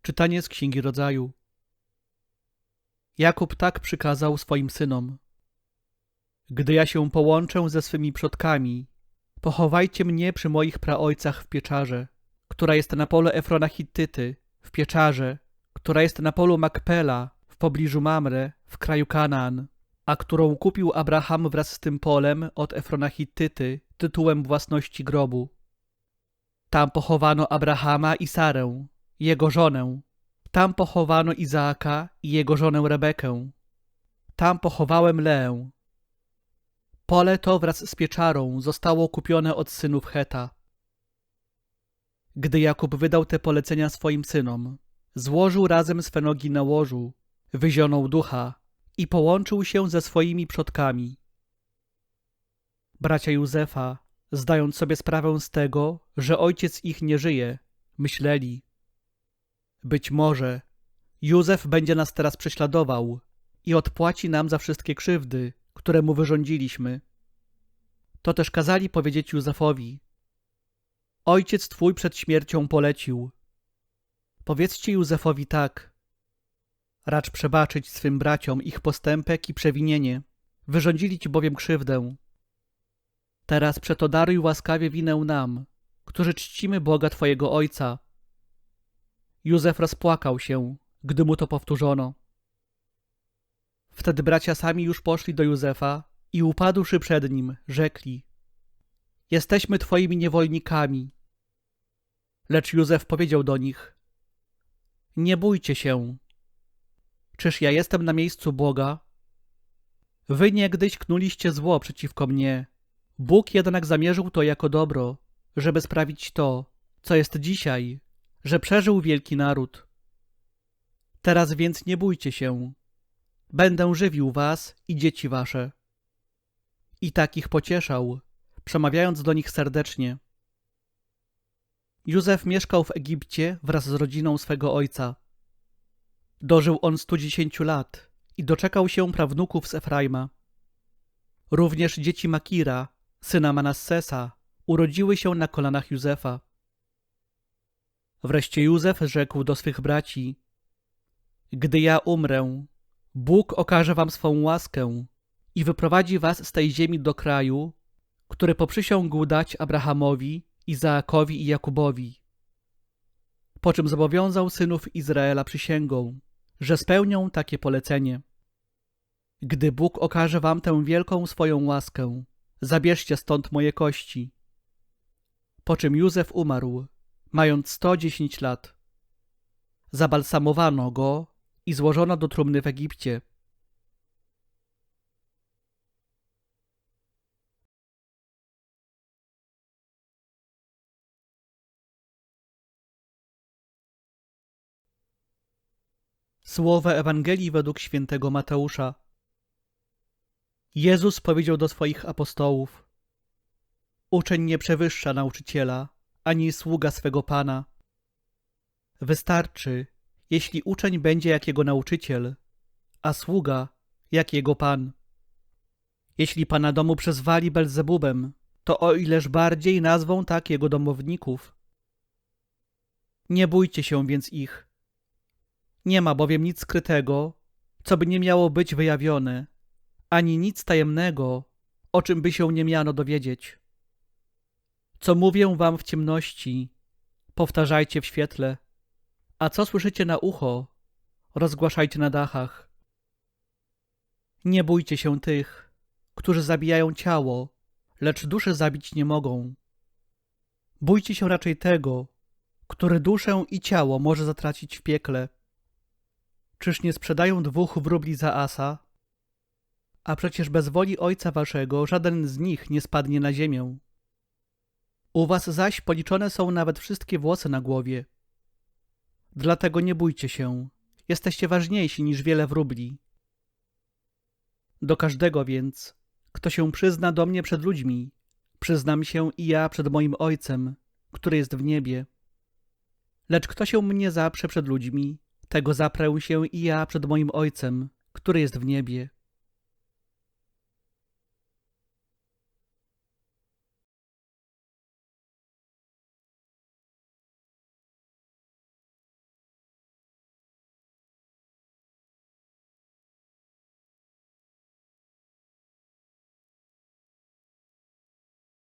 Czytanie z Księgi Rodzaju. Jakub tak przykazał swoim synom: Gdy ja się połączę ze swymi przodkami, pochowajcie mnie przy moich praojcach w pieczarze, która jest na polu Efrona Hittyty, w pieczarze, która jest na polu Makpela, w pobliżu Mamre, w kraju Kanaan, a którą kupił Abraham wraz z tym polem od Efrona Hittyty tytułem własności grobu. Tam pochowano Abrahama i Sarę, jego żonę. Tam pochowano Izaaka i jego żonę Rebekę. Tam pochowałem Leę. Pole to wraz z pieczarą zostało kupione od synów Heta. Gdy Jakub wydał te polecenia swoim synom, złożył razem swe nogi na łożu, wyzionął ducha i połączył się ze swoimi przodkami. Bracia Józefa, zdając sobie sprawę z tego, że ojciec ich nie żyje, myśleli: być może Józef będzie nas teraz prześladował i odpłaci nam za wszystkie krzywdy, które mu wyrządziliśmy. To też kazali powiedzieć Józefowi: ojciec twój przed śmiercią polecił. Powiedzcie Józefowi tak: racz przebaczyć swym braciom ich postępek i przewinienie, wyrządzili ci bowiem krzywdę. Teraz przeto daruj łaskawie winę nam, którzy czcimy Boga twojego ojca. Józef rozpłakał się, gdy mu to powtórzono. Wtedy bracia sami już poszli do Józefa i upadłszy przed nim, rzekli: jesteśmy twoimi niewolnikami. Lecz Józef powiedział do nich: nie bójcie się. Czyż ja jestem na miejscu Boga? Wy niegdyś knuliście zło przeciwko mnie. Bóg jednak zamierzył to jako dobro, żeby sprawić to, co jest dzisiaj, że przeżył wielki naród. Teraz więc nie bójcie się. Będę żywił was i dzieci wasze. I tak ich pocieszał, przemawiając do nich serdecznie. Józef mieszkał w Egipcie wraz z rodziną swego ojca. Dożył on 110 lat i doczekał się prawnuków z Efraima. Również dzieci Makira, syna Manassesa, urodziły się na kolanach Józefa. Wreszcie Józef rzekł do swych braci: gdy ja umrę, Bóg okaże wam swą łaskę i wyprowadzi was z tej ziemi do kraju, który poprzysiągł dać Abrahamowi, Izaakowi i Jakubowi. Po czym zobowiązał synów Izraela przysięgą, że spełnią takie polecenie. Gdy Bóg okaże wam tę wielką swoją łaskę, zabierzcie stąd moje kości. Po czym Józef umarł, mając 110 lat. Zabalsamowano go i złożono do trumny w Egipcie. Słowa Ewangelii według świętego Mateusza. Jezus powiedział do swoich apostołów: uczeń nie przewyższa nauczyciela, ani sługa swego Pana. Wystarczy, jeśli uczeń będzie jak jego nauczyciel, a sługa jak jego Pan. Jeśli Pana domu przezwali Belzebubem, to o ileż bardziej nazwą tak jego domowników. Nie bójcie się więc ich. Nie ma bowiem nic skrytego, co by nie miało być wyjawione, ani nic tajemnego, o czym by się nie miano dowiedzieć. Co mówię wam w ciemności, powtarzajcie w świetle, a co słyszycie na ucho, rozgłaszajcie na dachach. Nie bójcie się tych, którzy zabijają ciało, lecz duszy zabić nie mogą. Bójcie się raczej tego, który duszę i ciało może zatracić w piekle. Czyż nie sprzedają 2 wróbli za asa? A przecież bez woli Ojca waszego żaden z nich nie spadnie na ziemię. U was zaś policzone są nawet wszystkie włosy na głowie. Dlatego nie bójcie się, jesteście ważniejsi niż wiele wróbli. Do każdego więc, kto się przyzna do mnie przed ludźmi, przyznam się i ja przed moim Ojcem, który jest w niebie. Lecz kto się mnie zaprze przed ludźmi, tego zaprę się i ja przed moim Ojcem, który jest w niebie.